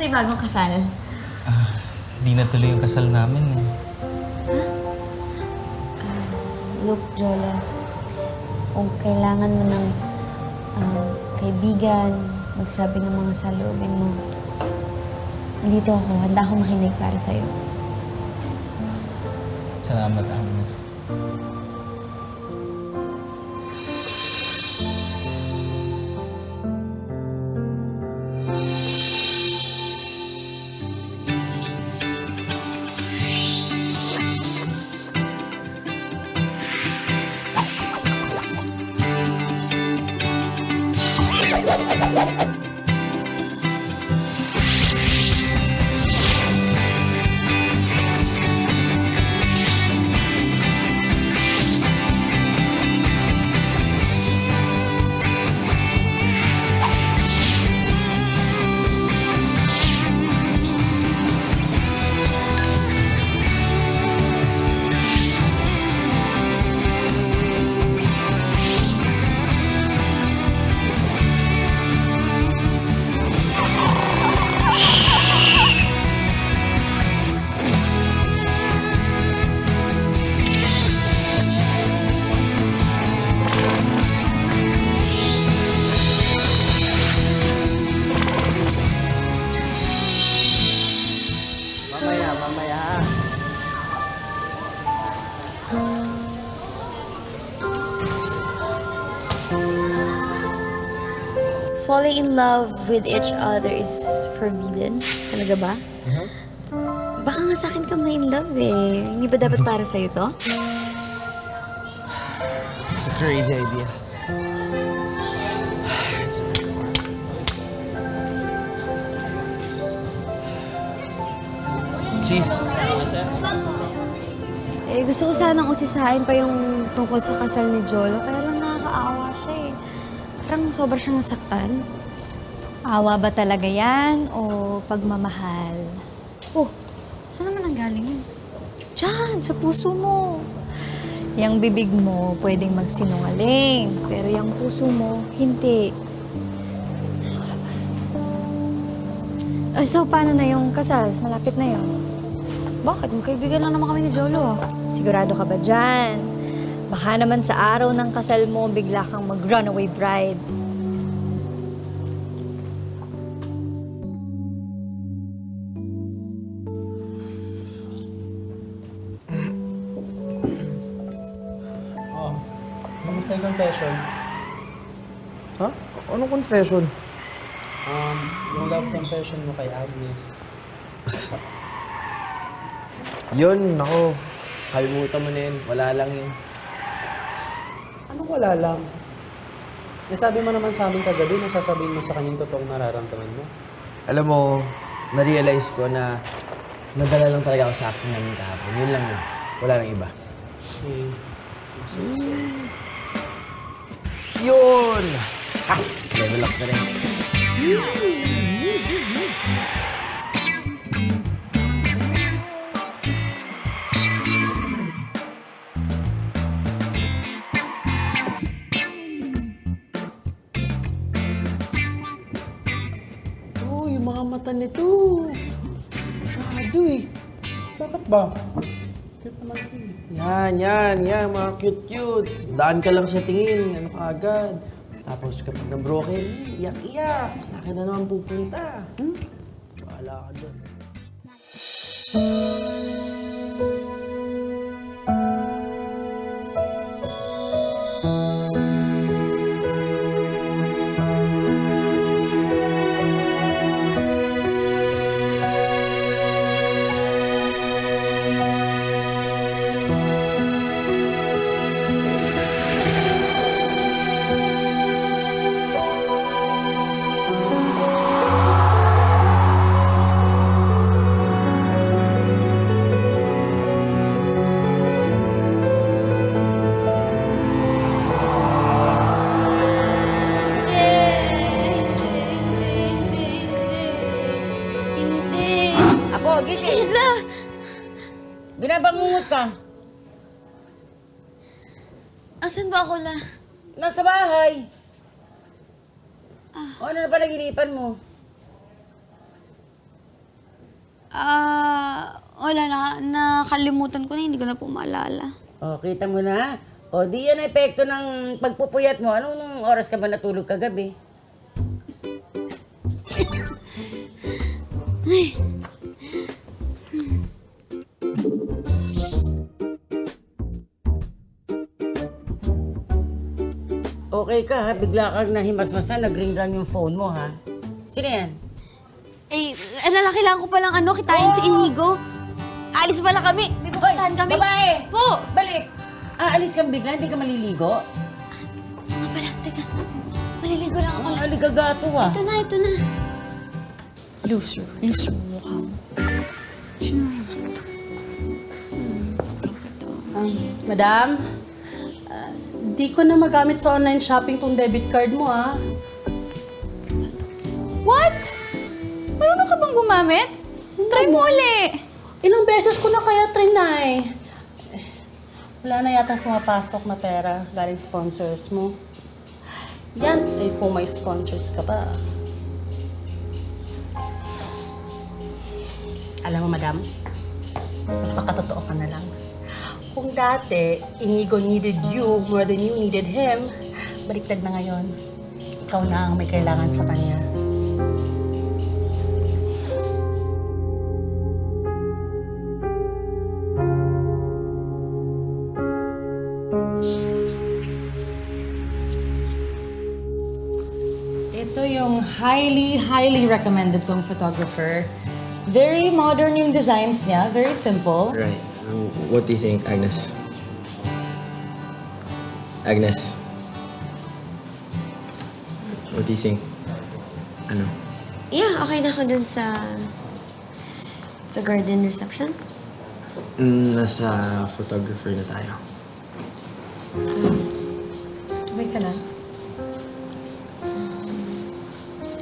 Kamusta yung bagong kasal? Di natuloy yung kasal namin eh. Look, Jola, kung kailangan mo ng kaibigan, magsabi ng mga saloobin mo, nandito ako, handa akong makinig para sa'yo. Salamat, Agnes. Mamaya. Falling in love with each other is forbidden? Talaga ba? Baka nga sa akin ka in love eh. Hindi ba dapat para sa'yo to? It's a crazy idea. It's a big one. Chief. Eh, gusto ko sanang usisahin pa yung tungkol sa kasal ni Jolo. Kaya lang nakakaawa siya eh. Parang sobra siyang nasaktan. Awa ba talaga yan o pagmamahal? Oh, saan naman ang galing yun? Diyan, sa puso mo. Yang bibig mo pwedeng magsinungaling, pero yung puso mo, hindi. So, paano na yung kasal? Malapit na yun. Bakit? Magkaibigan lang naman kami ni Jolo. Sigurado ka ba dyan? Baka naman sa araw ng kasal mo, bigla kang mag-runaway bride. Kamusta yung confession? Ha? Anong confession? Yung love confession mo kay Agnes. Yun, nako. Kalimutan mo na yun. Wala lang yun. Anong wala lang? Nasabi mo naman sa amin kagabi na sasabihin mo sa kanyang totoong nararamdaman mo. Alam mo, na-realize ko na nadala lang talaga ako sa acting namin kahapon. Yun lang yun. Wala nang iba. Yun! Ha! Level up na rin. Oh, yung mga mata nito. Masyado eh. Bakit ba? Cute naman siya eh. Yan, mga cute-cute. Daan ka lang sa tingin, ano ka agad. Tapos kapag na-broken, iyak-iyak. Sa akin na naman pupunta. Bahala ka dyan. Apo, gising. Binabangungot ka. Asan ba ako, La? Nasa bahay. O ano na panaginipan mo? Wala na. Nakalimutan ko na. Hindi ko na po maalala. O, kita mo na. O, di yan ang epekto ng pagpupuyat mo. Anong oras ka ba natulog kagabi? Okay ka ha? Bigla kang nahimasmasan, nag-ring lang yung phone mo ha? Sino yan? Kailangan ko palang kitain si Inigo. Alis pala kami. May pupuntahan kami. Babae! Po! Balik! Aalis kang bigla, hindi ka maliligo? Nga pala, teka. Maliligo lang ako. Ang aligagato ah. Ito na. Loser mo mukha mo. Madam, di ko na magamit sa online shopping tong debit card mo, ah. What? Marunong ka bang gumamit? Try mo uli. Ilang beses ko na kaya trinay. Wala na yata pumapasok na pera galing sponsors mo. Yan, kung may sponsors ka pa. Alam mo, madam, magpakatotoo ka na lang. Kung dati, Inigo needed you more than you needed him, baliktad na ngayon. Ikaw na ang may kailangan sa kanya. Ito yung highly recommended kong photographer. Very modern yung designs niya, very simple. Right. What do you think, Agnes? Agnes? What do you think? Ano? Yeah, okay na ako dun sa garden reception. Nasa photographer na tayo. Okay ka na?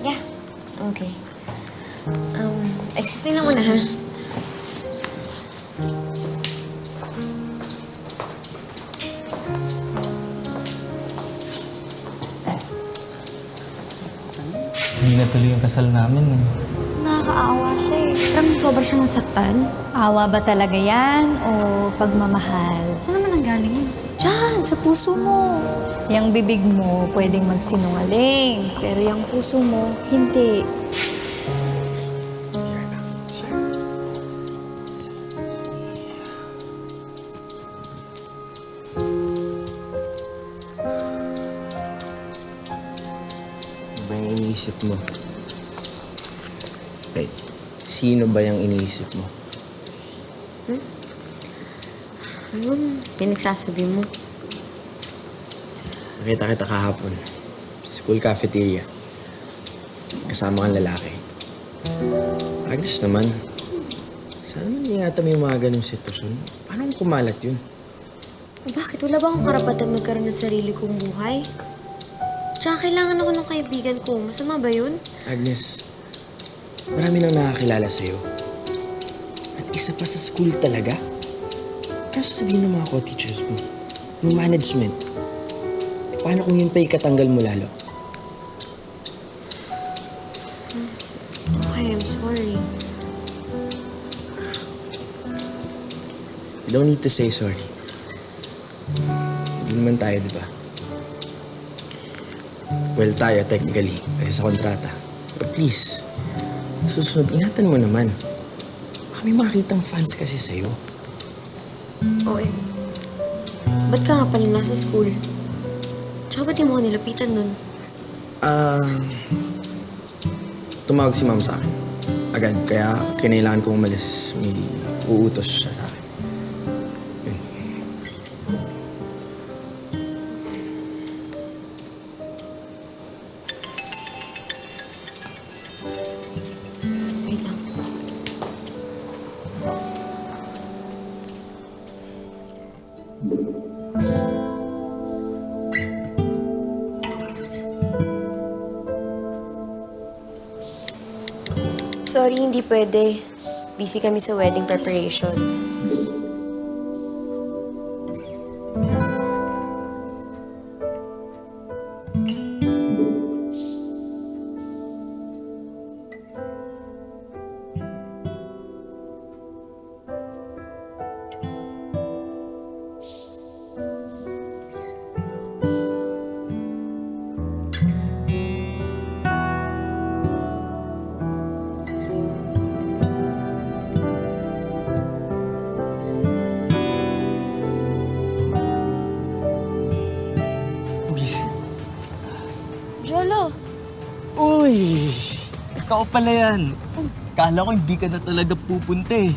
Yeah, okay. Excuse me lang muna, ha? Hindi na tuloy yung kasal namin eh. Nakakaawa siya eh. Parang sobra siyang nasaktan. Awa ba talaga yan o pagmamahal? Saan naman ang galing yun? Diyan, sa puso mo. Yang bibig mo pwedeng magsinungaling, pero yung puso mo, hindi. Ano ba yung iniisip mo? Wait, sino ba yung iniisip mo? Anong pinagsasabi mo? Nakita kita kahapon sa school cafeteria. Kasama kang lalaki. Agnes naman. Sana man ingatan mo yung mga ganong sitwasyon. Paano kung kumalat yun? Bakit? Wala ba akong karapatan magkaroon ng sarili kong buhay? Tsaka kailangan ako ng kaibigan ko. Masama ba yun? Agnes, marami nang nakakilala sa'yo. At isa pa sa school talaga. Ano sasabihin ng mga co-teachers mo? Yung management? Paano kung yun pa ikatanggal mo lalo? Okay, I'm sorry. You don't need to say sorry. Hindi naman tayo, di ba? Well, tayo technically, kasi sa kontrata. But please, susunod, ingatan mo naman. Baka may makitang fans kasi sa'yo. Oo eh. Ba't ka nga pala nasa school? Tsaka ba't di mo ko nilapitan nun? Tumawag si ma'am sa akin. Agad, kaya kinailangan kong umalis. May uutos siya sa akin. Yun. Wait lang. Sorry, hindi pwede. Busy kami sa wedding preparations. Ikaw pala yan. Kala ko hindi ka na talaga pupunta eh.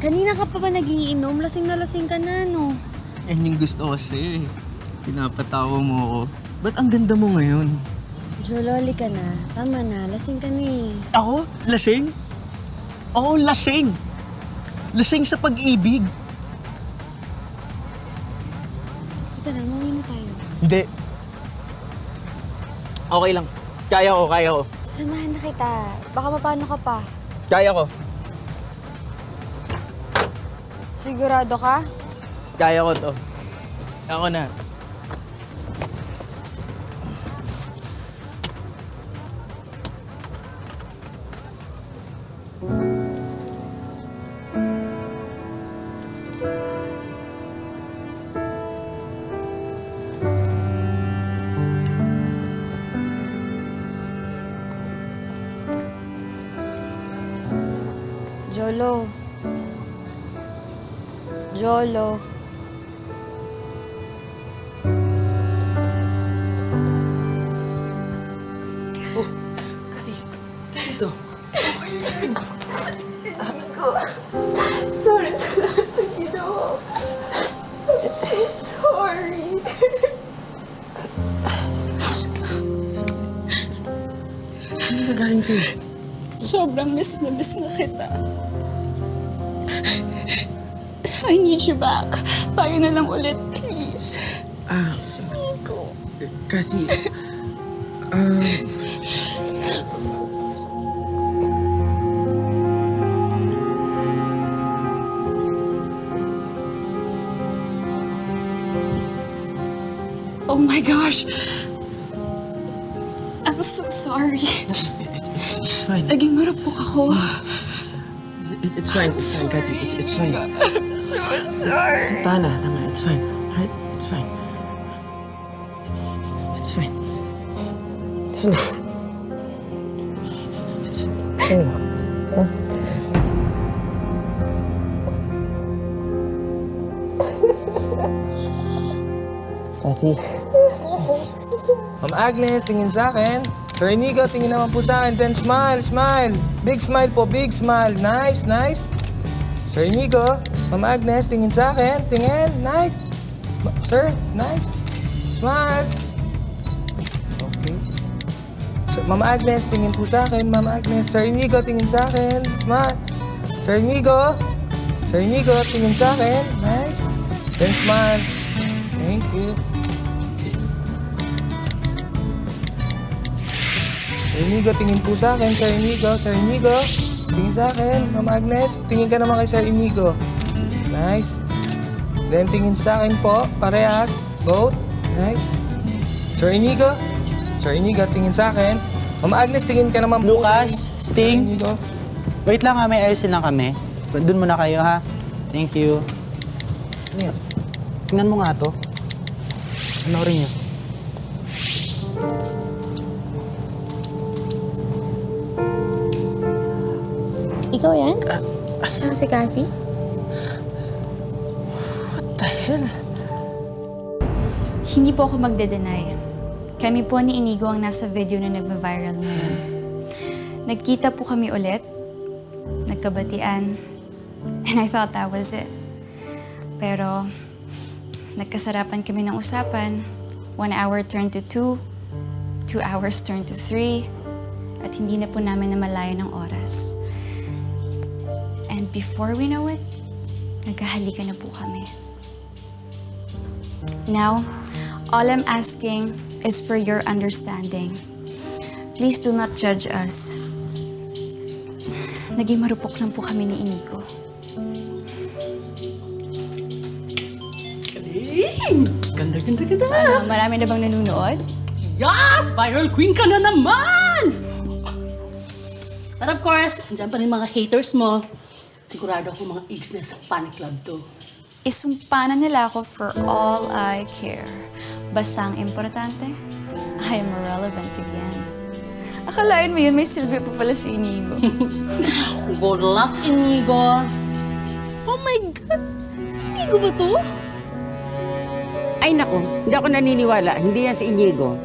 Kanina ka pa ba nagiinom? Lasing na lasing ka na, no? Yan yung gusto ko sa'yo eh. Pinapatawa mo ako. Ba't ang ganda mo ngayon? Jololi ka na. Tama na, lasing ka na eh. Ako? Lasing? Oo, lasing. Lasing sa pag-ibig. Teka lang, mauwi na tayo. Hindi. Okay lang. Kaya ko. Samahan na kita. Baka mapano ka pa. Kaya ko. Sigurado ka? Kaya ko to. Ako na. Jolo. Jolo. Kasi, ito. Sorry sa lahat ng ginawa. I'm so sorry. Saan nagagaling to eh? Sobrang miss na kita. I need you back. Tayo na lang ulit, please. Kathy, Oh my gosh. I'm so sorry. it's fine. Naging marupok ako. It's fine, Kathy. It's fine. I'm so sorry. Tama, it's fine. Alright? It's fine. It's fine. Tama. It's fine. Kathy. Ma'am Agnes, tingin sa akin. Sir Inigo, tingin naman po sa akin. Then smile, smile. Big smile po, big smile. Nice, nice. Sir Inigo, Ma'am Agnes, tingin sa akin. Tingin, nice. Sir, nice. Smile. Okay. Ma'am Agnes, tingin po sa akin. Ma'am Agnes, Sir Inigo, tingin sa akin. Smile. Sir Inigo. Sir Inigo, tingin sa akin. Nice. Then smile. Thank you. Sir Inigo, tingin po sa akin. Sir Inigo, Sir Inigo, tingin sa akin. Ma'am Agnes, tingin ka naman kay Sir Inigo. Nice. Then tingin sa akin po, parehas. Both. Nice. Sir Inigo, Sir Inigo, tingin sa akin. Ma'am Agnes, tingin ka naman po. Lucas, kay Sting. Sir Inigo. Wait lang ha, may ayusin lang kami. Doon muna kayo ha. Thank you. Ano yun? Tingnan mo nga to. Panoorin niyo. Ikaw yan? Siya si Kathy? What the hell? Hindi po ako magde-deny. Kami po ni Inigo ang nasa video na nagva-viral ngayon. Nagkita po kami ulit, nagkabatian, and I thought that was it. Pero, nagkasarapan kami ng usapan. 1 hour turned to 2, 2 hours turned to 3, at hindi na po namin namalayan ng oras. And before we know it, nagkahalikan na po kami. Now, all I'm asking is for your understanding. Please do not judge us. Naging marupok lang po kami ni Inigo. Ganda. Sana marami na bang nanonood? Yes! Viral queen ka na naman! But of course, andyan pa rin mga haters mo. Sigurado ako mga ex na sa Panic Club to. Isumpa na nila ako for all I care. Basta ang importante, I am relevant again. Akalain mo yun, may silbi pa pala si Inigo. Good luck, Inigo. Oh my God! Si Inigo ba to? Ay nako, hindi ako naniniwala. Hindi yan si Inigo.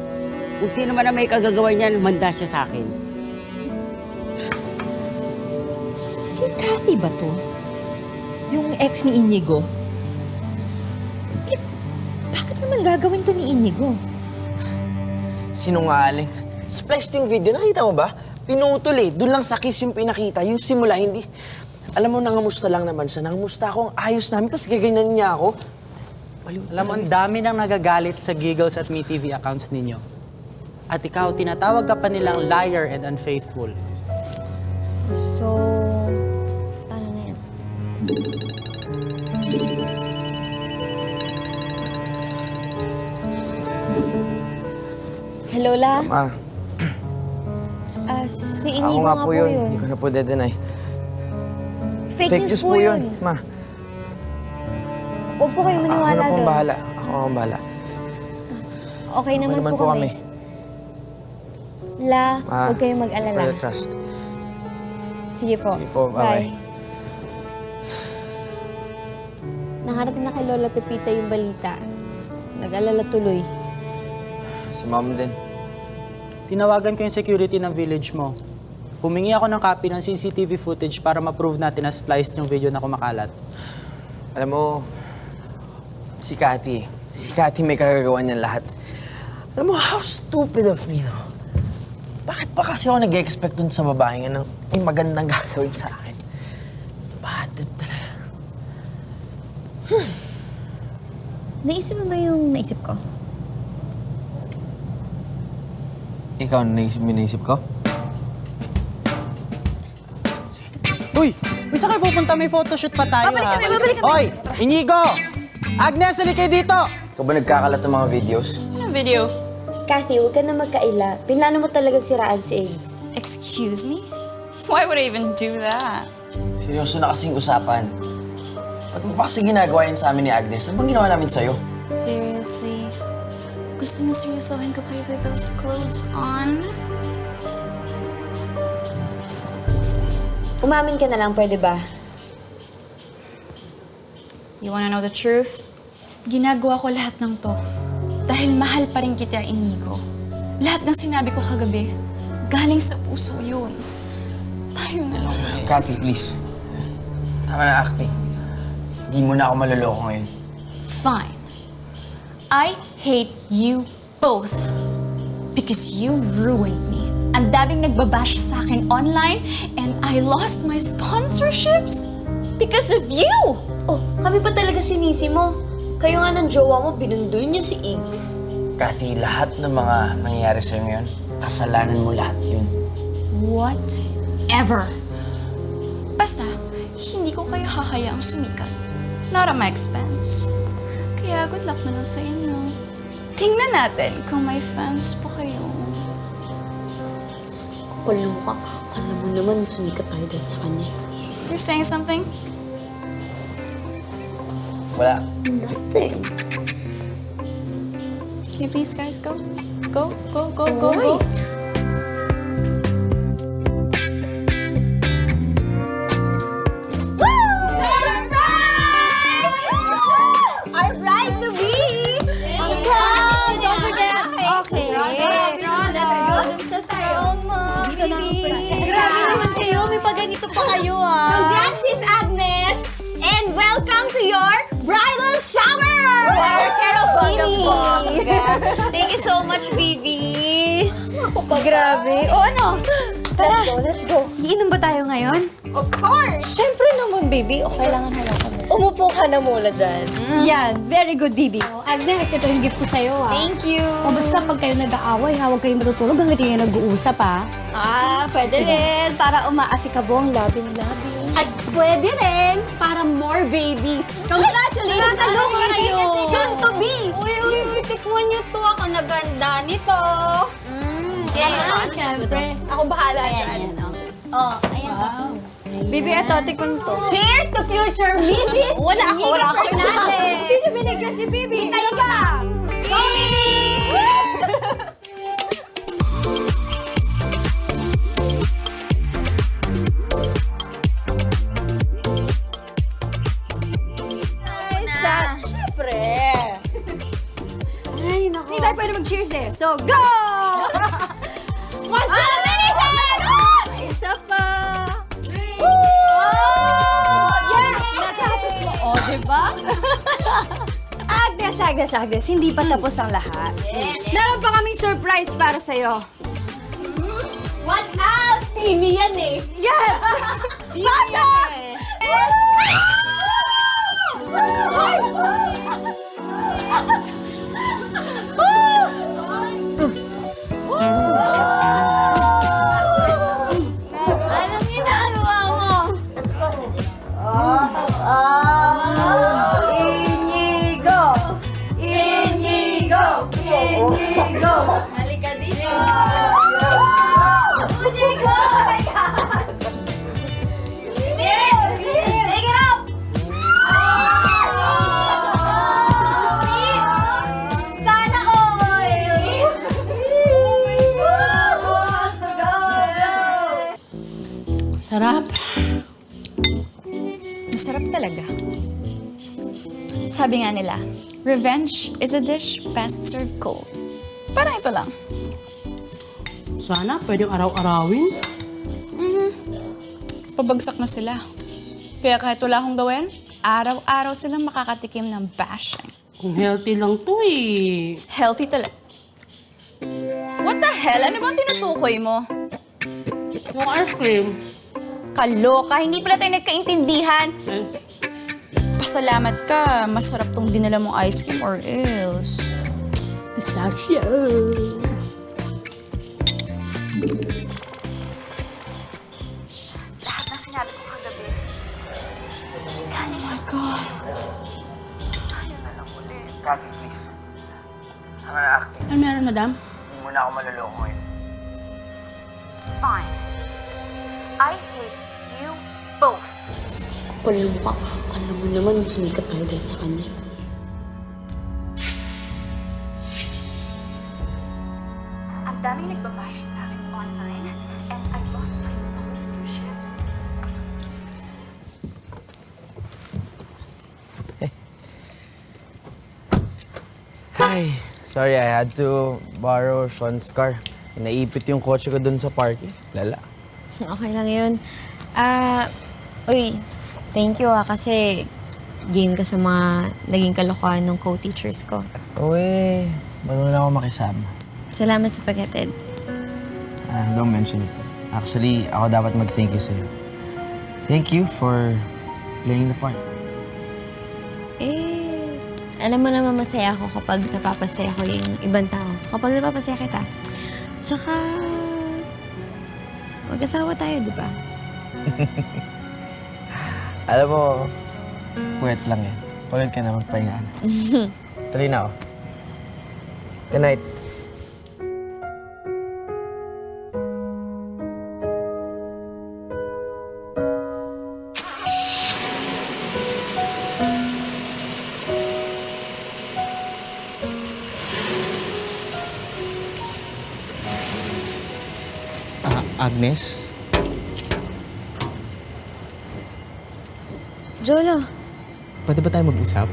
Kung sino man ang may kagagawa niyan, manda siya sa akin. Si Kathy ba to? Yung ex ni Inigo? Eh, bakit naman gagawin to ni Inigo? Sinungaling. Splice yung video, nakita mo ba? Pinutol eh. Doon lang sa kiss yung pinakita. Yung simula, hindi. Alam mo, nangamusta lang naman siya. Nangamusta ako, ang ayos namin, tapos gaganyan niya ako. Alam mo, ang dami nang nagagalit sa Giggles at MeTV accounts ninyo. At ikaw, tinatawag ka pa nilang liar and unfaithful. So, paano na yan? Hello, La? Ma, Si ako Inigo nga nga po yun. Hindi ko na po de-deny. Fake news po yun. Ma, Huwag po kayo ako maniwala na pong doon. bahala. Ako ang bahala. Okay naman po kami. La, Ma, huwag kayong mag-alala. for the trust. Sige po. Sige po, bye-bye. Nakarating na kay Lola Pepita yung balita. Nag-alala tuloy. Si Mom din. Tinawagan ko yung security ng village mo. Humingi ako ng copy ng CCTV footage para ma-prove natin na spliced yung video na kumakalat. Alam mo, si Cathy may kagagawa niyan lahat. Alam mo, how stupid of me, no? Bakit pa kasi ako nag-expect dun sa babae nga ng may magandang gagawin sa akin? Bad trip talaga. Naisip mo ba yung naisip ko? Ikaw, naisip ko? Uy! Uy, saan kayo pupunta? May photoshoot pa tayo, ha? babalik kami. Hoy! Inigo! Agnes, halika kayo dito! Ikaw ba nagkakalat ng mga videos? Anong video? Kathy, huwag ka na magkaila. Pinlano mo talaga siraan si Eggs. Excuse me? Why would I even do that? Seryoso na kasing usapan. Ba't mo pa kasi ginagawa yan sa amin ni Agnes? Ano bang ginawa namin sa'yo? Seriously? Gusto niyo seryosohin ko kayo with those clothes on? Umamin ka na lang, pwede ba? You wanna know the truth? Ginagawa ko lahat ng to. Dahil mahal pa rin kita, Inigo. Lahat ng sinabi ko kagabi, galing sa puso yun. Tayo na lang. Cathy, please. Tama na acting. Di mo na ako maloloko ngayon. Fine. I hate you both. Because you ruined me. Ang daming nagbabash sa akin online and I lost my sponsorships because of you! Oh, kami pa talaga sinisi mo. Kayo nga ng jowa mo, binundol niyo si Eggs. Cathy, lahat ng mga nangyayari sa'yo ngayon, kasalanan mo lahat yun. Whatever. Basta, hindi ko kayo hahayaang sumikat. Not at my expense. Kaya good luck na lang sa inyo. Tingnan natin kung may fans pa kayo. Kapal mo ka. Kala mo naman sumikat tayo dahil sa kanya. You're saying something? Wala. Nothing. Can you please guys go? Go, go, go, go, go. Our bride to be! Don't forget! Okay. Let's go dun sa throne mo, baby. Grabe naman kayo. May paganito pa kayo, ah. Congrats, Sis Agnes! And welcome to your bridal shower! Thank you so much, Bibi. Grabe. O ano? Tara. Let's go. Iinom ba tayo ngayon? Of course! Siyempre naman, Bibi. O kailangan halakan mo. Umupo ka na muna dyan. Yan, very good, Bibi. Agnes, ito yung gift ko sa'yo, ah. Thank you. O basta pag kayo nag-aaway, ha, huwag kayong matutulog hanggang kayo nag-uusap, ha. Pwede rin. Para umaatikabong labing-labing. At pwede rin para more babies. Congratulations! Ano kayo? Soon to be! Uy, tikman niyo to. Ako naganda nito. Siyempre. Ako bahala dyan. Ayan to. Bibi, eto, tikman to. Cheers to future Mrs. Wala ako Fernandez. Hindi niyo binigyan si Bibi. Tayo ka! Go, Bibi! Shot! Siyempre! Ay, naku. Hindi tayo pwede mag-cheers eh. So, go! One shot! Finish it! Isa pa! 3, Agnes, hindi pa tapos ang lahat. Meron pa kaming surprise para sa'yo. Watch out! TV yan eh. Yan! Pasok! Anong ginagawa mo? Inigo! Inigo! Inigo! Halika dito. Inigo! Take it up! Sana all! Sarap. Masarap talaga. Sabi nga nila, revenge is a dish best served cold. Parang ito lang. Sana pwedeng araw-arawin. Pabagsak na sila. Kaya kahit wala akong gawin, araw-araw silang makakatikim ng bashing. Kung healthy lang to eh. Healthy talaga. What the hell? Ano bang tinutukoy mo? Yung ice cream. Kaloka, hindi pala tayo nagkaintindihan. Pasalamat ka, masarap tong dinala mong ice cream or else. Pistachio. Kagi, please. Ang acting. Ano meron, madam? Hindi mo na ako maluloko ngayon. Fine. I hate you both. Kapal mo ka. Alam mo naman, sumikat tayo dahil sa kanya. Ang daming nagbabash sa akin online and I lost my sponsorships. Hi. Sorry, I had to borrow Sean's car. Naipit yung kotse ko dun sa parking. Lala. Okay lang yun. Uy, thank you kasi game ka sa mga naging kalokohan ng co-teachers ko. Uy, marunong na ako makisama. Salamat sa paghatid. Don't mention it. Actually, ako dapat mag-thank you sa'yo. Thank you for playing the part. Alam mo naman masaya ako kapag napapasaya ko yung ibang tao. Kapag napapasaya kita. Tsaka, mag-asawa tayo, di ba? Alam mo, puwet lang yan. Pagod ka na, magpahinga na. Tuloy na ako. Good night. Agnes? Jolo, Pwede ba tayo mag-usap?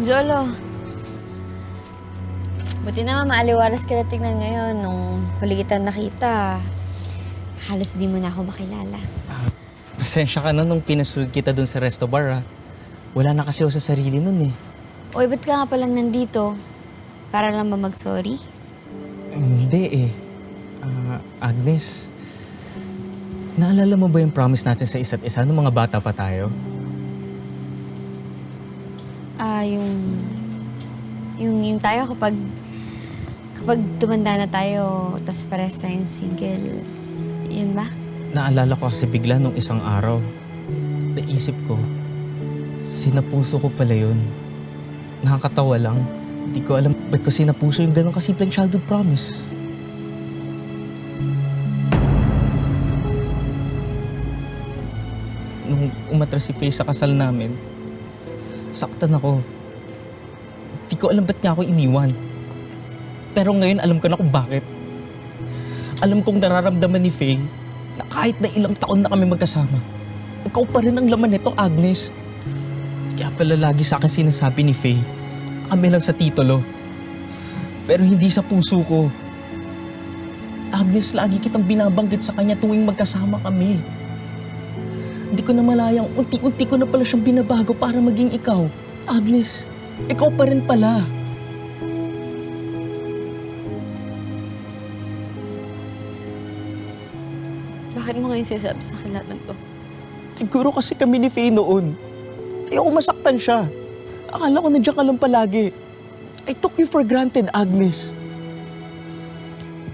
Jolo. Buti naman maaliwalas ka na tignan ngayon. Nung huli kita nakita, halos di mo na ako makilala. Pasensya ka na nung pinasulog kita dun sa resto bar, ha? Wala na kasi ako sa sarili nun, eh. Uy, ba't ka nga palang nandito? Para lang ba mag-sorry? Hindi, eh. Agnes, naalala mo ba yung promise natin sa isa't isa nung mga bata pa tayo? Yung tayo kapag tumanda na tayo, tas pares tayong single, yun ba? Naalala ko kasi bigla nung isang araw. Naisip ko, sinapuso ko pala yun. Nakakatawa lang. Hindi ko alam ba't ko sinapuso yung ganun kasimpleng childhood promise. Nung umatras si Faye sa kasal namin, saktan ako. Hindi ko alam ba't niya ako iniwan. Pero ngayon alam ko na kung bakit. Alam kong nararamdaman ni Faye na kahit na ilang taon na kami magkasama, ikaw pa rin ang laman nitong Agnes. Kaya pala lagi sa akin sinasabi ni Faye, kami lang sa titulo. Pero hindi sa puso ko. Agnes, lagi kitang binabanggit sa kanya tuwing magkasama kami. Hindi ko na malayang unti-unti ko na pala siyang binabago para maging ikaw. Agnes, ikaw pa rin pala. Bakit mo ngayon sinasabi sa akin lahat ng to? Siguro kasi kami ni Faye noon. Ayoko masaktan siya. Akala ko nandiyan ka lang palagi. I took you for granted, Agnes.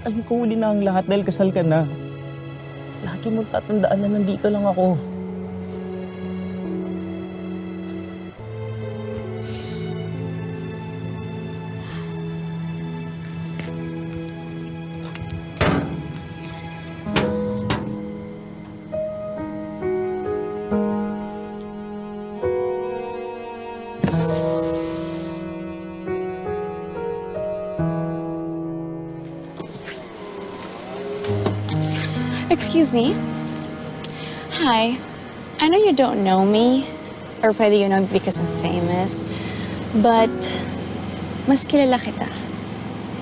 Alam ko huli na ang lahat dahil kasal ka na. Lagi mong tatandaan na nandito lang ako. Excuse me? Hi. I know you don't know me, or pwede you know me because I'm famous, but mas kilala kita,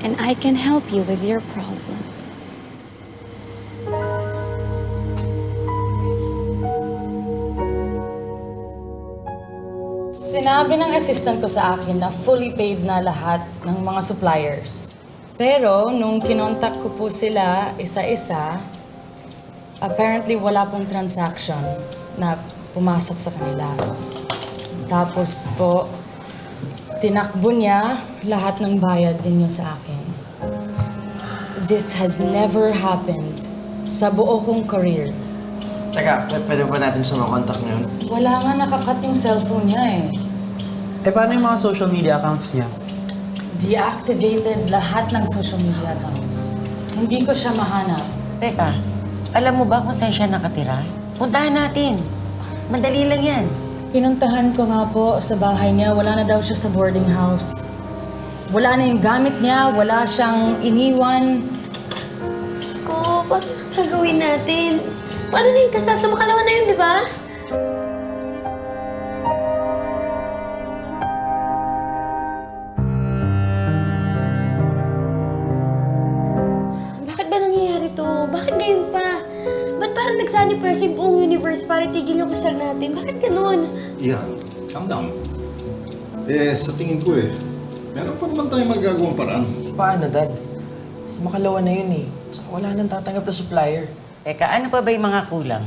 and I can help you with your problem. Sinabi ng assistant ko sa akin na fully paid na lahat ng mga suppliers. Pero nung kinontak ko po sila isa-isa, apparently wala pong transaction na pumasok sa kanila. Tapos po, tinakbo niya lahat ng bayad ninyo sa akin. This has never happened sa buo kong career. Teka, pwede ba natin siya makontak ngayon? Wala nga nakakat yung cellphone niya eh. Eh, paano yung mga social media accounts niya? Deactivated lahat ng social media accounts. Hindi ko siya mahanap. Teka, alam mo ba kung saan siya nakatira? Puntahan natin. Madali lang yan. Pinuntahan ko nga po sa bahay niya. Wala na daw siya sa boarding house. Wala na yung gamit niya. Wala siyang iniwan. Diyos ko, paano gagawin natin? Paano na yung kasal sa makalawa na yun, di ba? Bakit ba nangyayari to? Bakit ngayon pa? Ba't parang nagsaniperse yung buong universe para itigil yung kasal natin? Bakit ganun? Ian, calm down. Eh, sa tingin ko meron pa naman tayong magagawang paraan. Paano, Dad? Sa makalawa na yun eh. Saka wala nang tatanggap na supplier. Teka, ano pa ba yung mga kulang?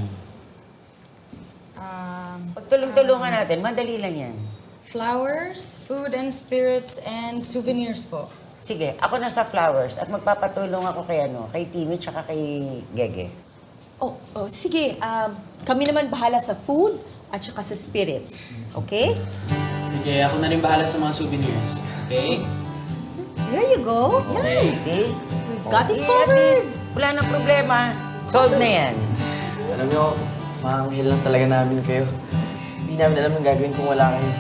Pagtulong-tulungan natin, madali lang yan. Flowers, food and spirits, and souvenirs po. Sige, ako na sa flowers at magpapatulong ako kay Timmy tsaka kay Gege. Oh, sige. Kami naman bahala sa food at saka sa spirits. Okay? Sige, ako na rin bahala sa mga souvenirs. Okay? There you go. Okay. See? We've got it At covered. least, wala nang problema. Solve na yan. Alam niyo, maanghil lang talaga namin kayo. Hindi namin alam ang gagawin kung wala kayo.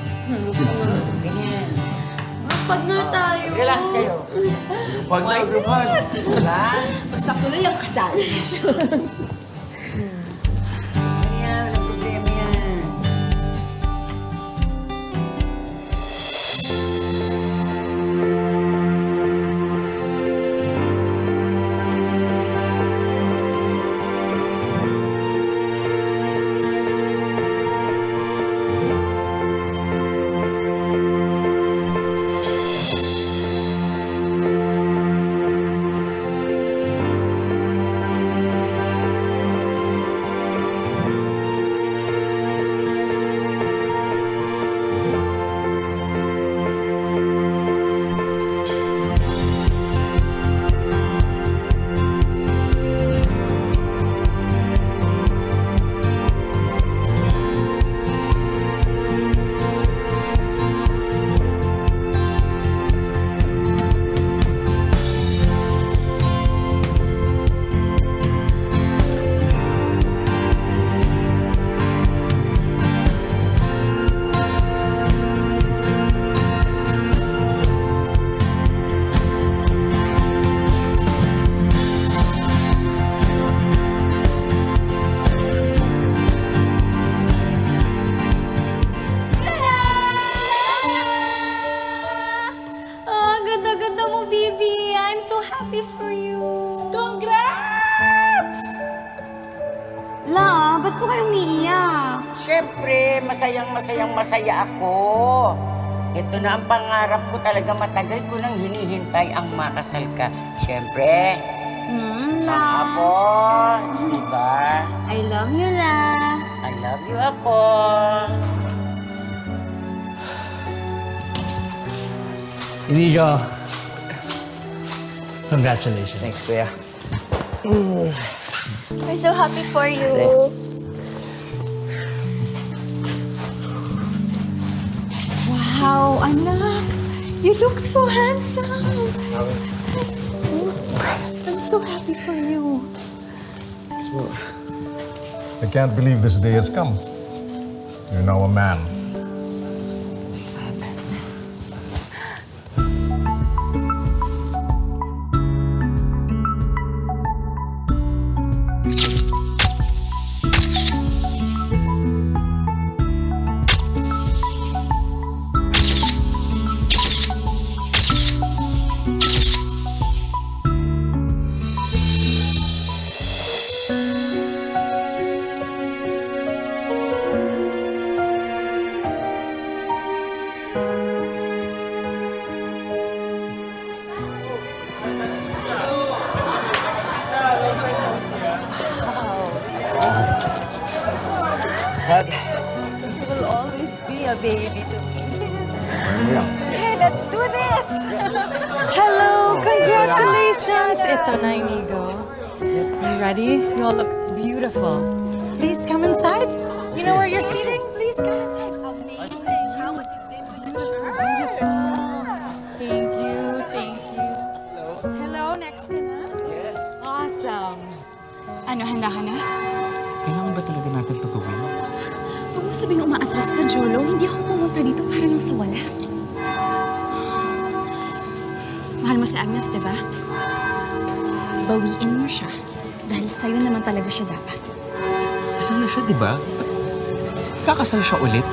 Ganyan. Pag nga tayo. Relax kayo. Pag nag-repod. Diba? Basta tuloy ang kasal. Ganyan, walang problema yan. Ganda-ganda mo, baby. I'm so happy for you. Congrats! La, Ba't po kayo umiiyak? Siyempre, masaya ako. Ito na ang pangarap ko talaga. Matagal ko nang hinihintay ang makasal ka. Siyempre, ang apo, diba? I love you, La. I love you, apo. Inigo, congratulations. Thanks, kuya. We're so happy for you. Wow, anak! You look so handsome! I'm so happy for you. Thanks po. I can't believe this day has come. You're now a man. You will always be a baby to me. Okay, let's do this! Hello! Congratulations! Ito na, Inigo. Are you ready? You all look beautiful. Please come inside. You know where you're seating? Please come inside. Amazing! How what you did with the shirt. Thank you, thank you. Hello, next ka na? Yes. Awesome. Ano, handa ka na? Kailangan ba talaga natin ito gawin? Huwag mo sabing umaatras ka, Jolo. Hindi ako pumunta dito para lang sa wala. Mahal mo si Agnes, di ba? Bawiin mo siya. Dahil sa'yo naman talaga siya dapat. Kasal na siya, di ba? Kakasal siya ulit?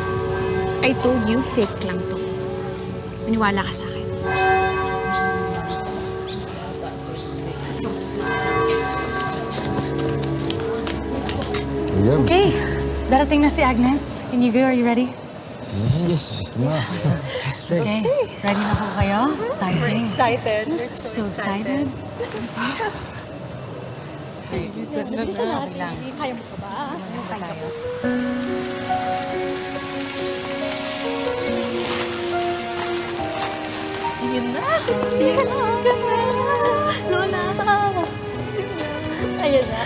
I told you, fake lang to. Maniwala ka sa akin. Let's go. Okay, darating na si Agnes. Inigo, are you ready? Yes. Okay, ready na po kayo? Exciting. Excited. So excited. Kaya mo pa ba? Tayo. Yun na. Lola! Ayun na.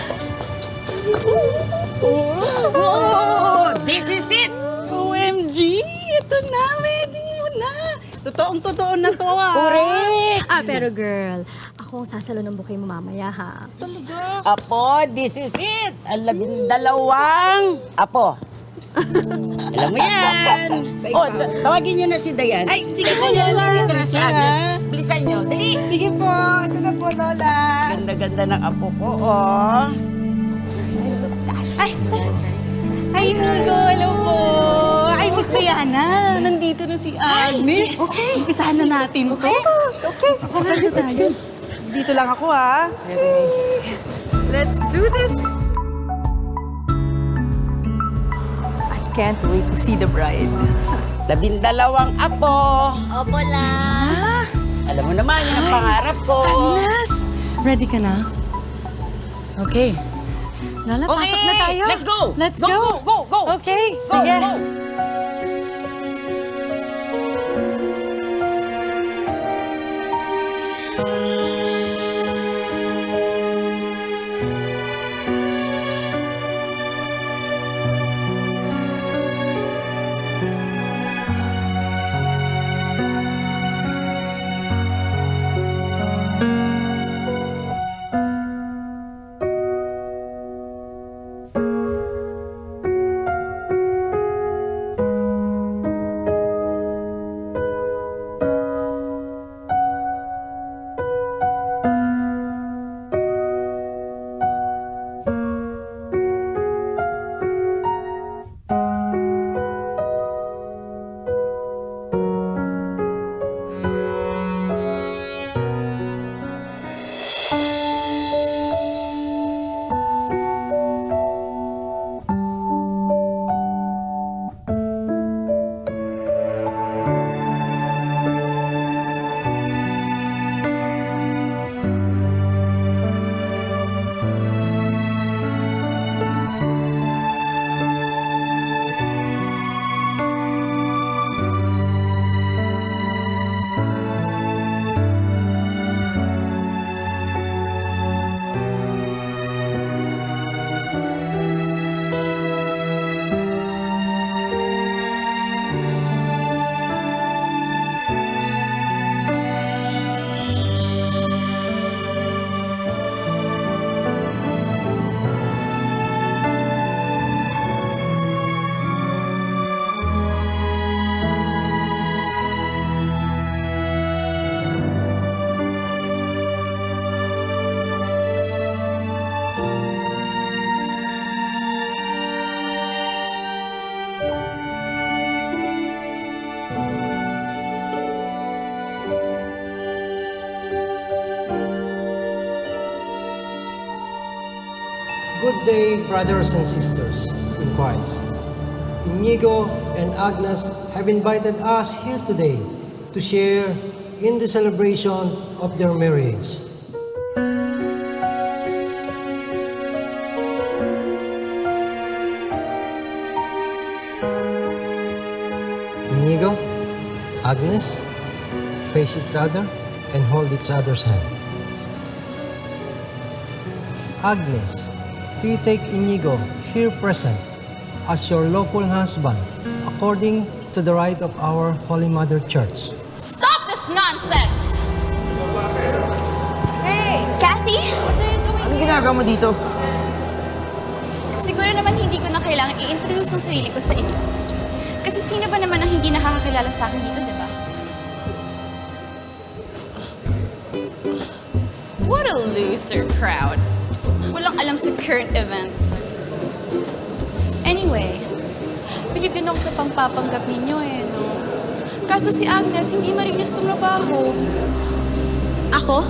Oh, this is it! OMG! Ito na, wedding mo na. Totoong-totoo na to, ah. Correct! Pero girl, ako ang sasalo ng bouquet mo mamaya, ha? Apo, this is it! Ang 12 apo. Alam mo yan! Tawagin nyo na si Dayan. Ay, sige po, Lola! Dito na si Agnes. Bilisan nyo. Dali! Sige po, ito na po, Lola. Ganda-ganda ng apo ko, oh. Ay, Inigo, hello po. Ay, Miss Diana, nandito na si Agnes. Okay. Umpisahan na natin to. Okay. Let's go. Dito lang ako, ha? Let's do this. I can't wait to see the bride. 12 apo. Opo, La. Alam mo naman, yan ang pangarap ko. Agnes, ready ka na? Okay. Lola, pasok na tayo. Let's go! Let's Go, go. go, go, go! Okay, Go, sige. go. Good day, brothers and sisters in Christ. Inigo and Agnes have invited us here today to share in the celebration of their marriage. Inigo, Agnes, face each other and hold each other's hand. Agnes, do you take Inigo here present as your lawful husband according to the rite of our Holy Mother Church? Stop this nonsense! Hey! Kathy? What are you doing? Anong ginagawa mo dito? Siguro naman hindi ko na kailangan i-introduce ang sarili ko sa inyo. Kasi sino ba naman ang hindi nakakakilala sa akin dito, di ba? What a loser crowd. Walang alam sa current events. Anyway, bilib din ako sa pampapanggap ninyo no? Kaso si Agnes, hindi marinis tumabaho. Ako?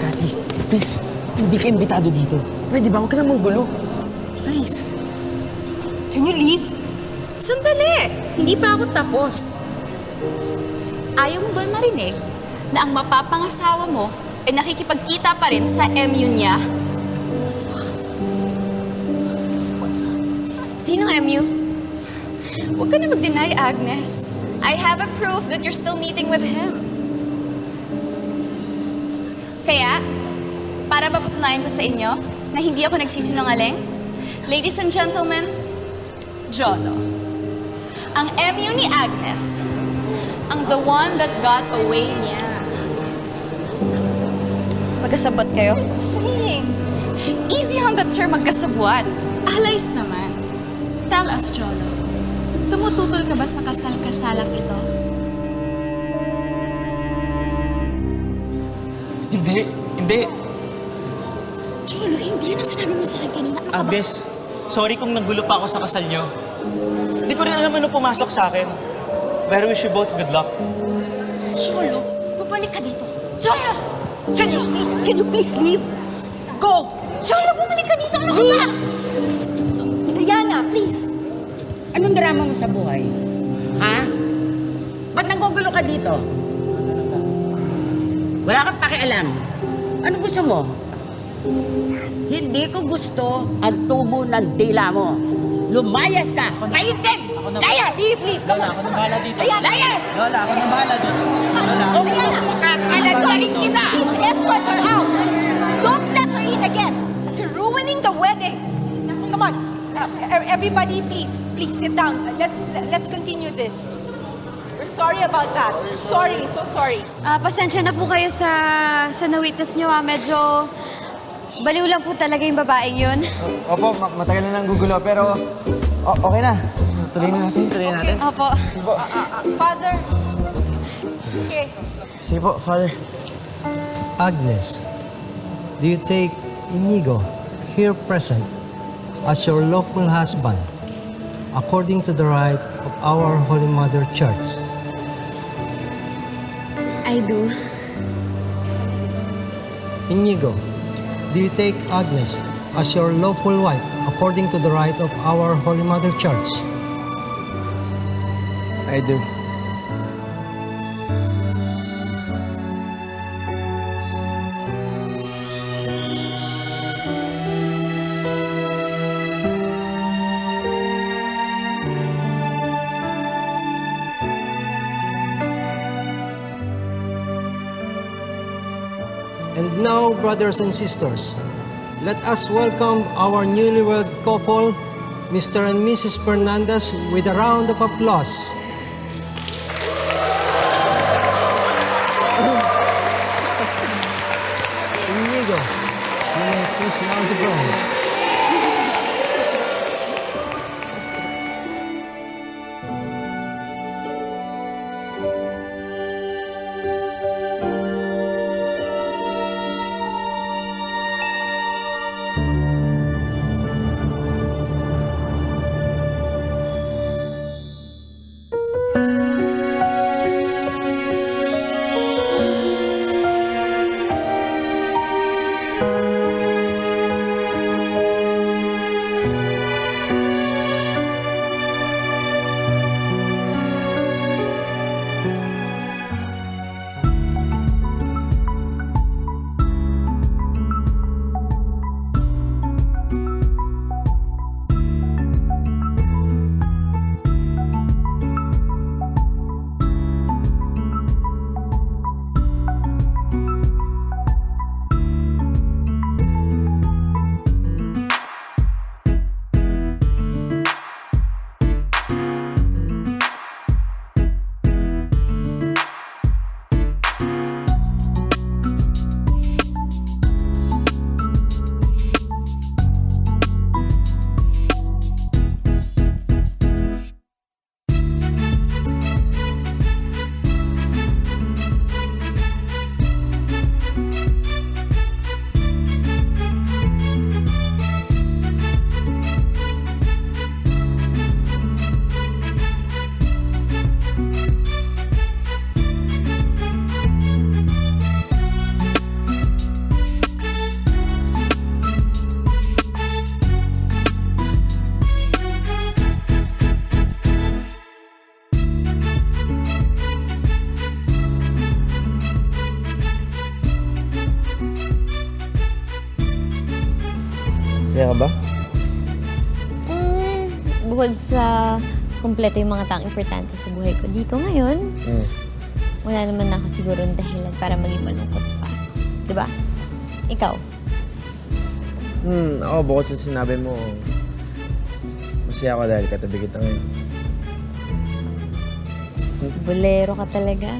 Cathy, please, hindi ka imbitado dito. Pwede ba? Huwag ka na manggulo. Please. Can you leave? Sandali! Hindi pa ako tapos. Ayaw mo ba marinig na ang mapapangasawa mo ay nakikipagkita pa rin sa MU niya? Sinong MU? Huwag ka na mag-deny, Agnes. I have a proof that you're still meeting with him. Kaya, para mapatunayan ko sa inyo na hindi ako nagsisinungaling, ladies and gentlemen, Jolo. Ang MU ni Agnes, ang the one that got away niya. Magkasabot kayo? Saying, easy on the term magkasabwat. Alays naman. Tell us, Jolo, tumututol ka ba sa kasal-kasalang ito? Hindi. Jolo, hindi yan ang sinabi mo sa akin kanina. Ano ka ba? Agnes, sorry kung nanggulo pa ako sa kasal niyo. Hindi ko rin alam ano pumasok sa akin. But I wish you both good luck. Jolo, bumalik ka dito. Jolo! Can you please leave? Go! Jolo, bumalik ka dito. Ano ka ba? Diana, please. Anong drama mo sa buhay? Ha? Ba't nanggugulo ka dito? Wala kang pakialam. Ano gusto mo? Hindi ko gusto ang tubo ng dila mo. Lumayas ka! Maintin! Layas! Leave! Lola, ako nang bahala dito. Layas! Lola, ako nang bahala dito. Lola, ako nang bahala. Makakalat ka rin kita! Please escort her out. Don't let her in again. You're ruining the wedding. Come on. Everybody, please sit down. Let's continue this. We're sorry about that. Sorry, so sorry. Pasensya na po kayo sa na-witness nyo. Medyo baliw lang po talaga yung babaeng yun. Opo, matagal na nang gugulo, pero okay na. Tuloy na natin. Opo. Father. Okay. Sige po, Father. Agnes, do you take Inigo here present as your lawful husband according to the rite of our Holy Mother Church? I do. Inigo, do you take Agnes as your lawful wife according to the rite of our Holy Mother Church? I do. And now, brothers and sisters, let us welcome our newlywed couple, Mr. and Mrs. Fernandez, with a round of applause. Inigo, you may please now the bride. Masaya ka ba? Bukod sa kumpleto yung mga taong importante sa buhay ko dito ngayon, wala naman ako siguro dahilan para maging malungkot pa. Diba? Ikaw? Ako bukod sa sinabi mo, masaya ako dahil katabi kita ngayon. Bolero ka talaga.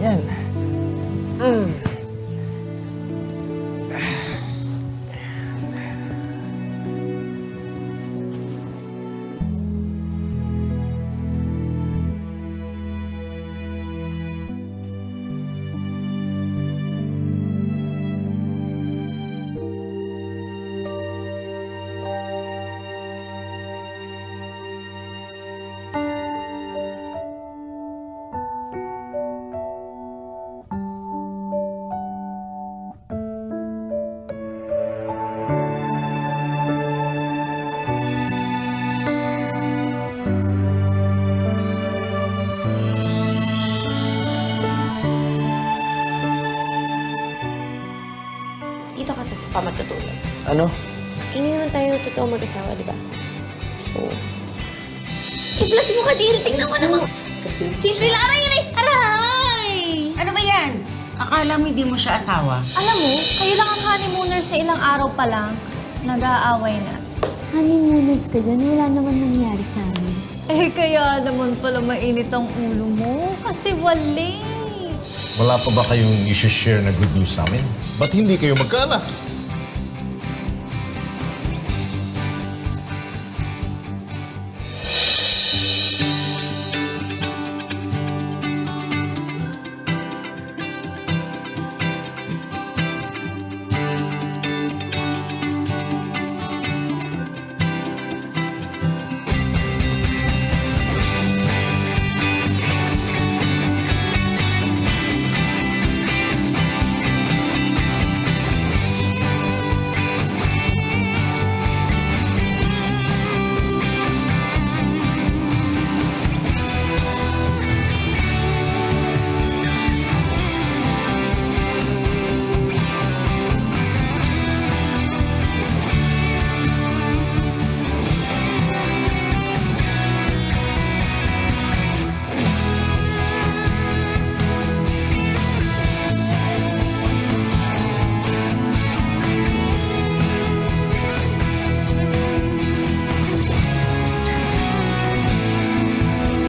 Yan. Dito ka sa sofa matutulog. Ano? Hindi naman tayo totoo mag-asawa, di ba? So, i-flash mo ka, Diri. Tingnan mo naman. Kasi... Simple lang. Aray! Aray! Ano ba yan? Akala mo hindi mo siya asawa? Alam mo, kayo lang ang honeymooners na ilang araw pa lang, nag-aaway na. Honeymooners ka dyan. Wala naman nangyari sa amin. Eh, kaya naman pala mainit ang ulo mo. Kasi wali. Wala pa ba kayong isi-share na good news sa amin? Ba't hindi kayo magkaanak?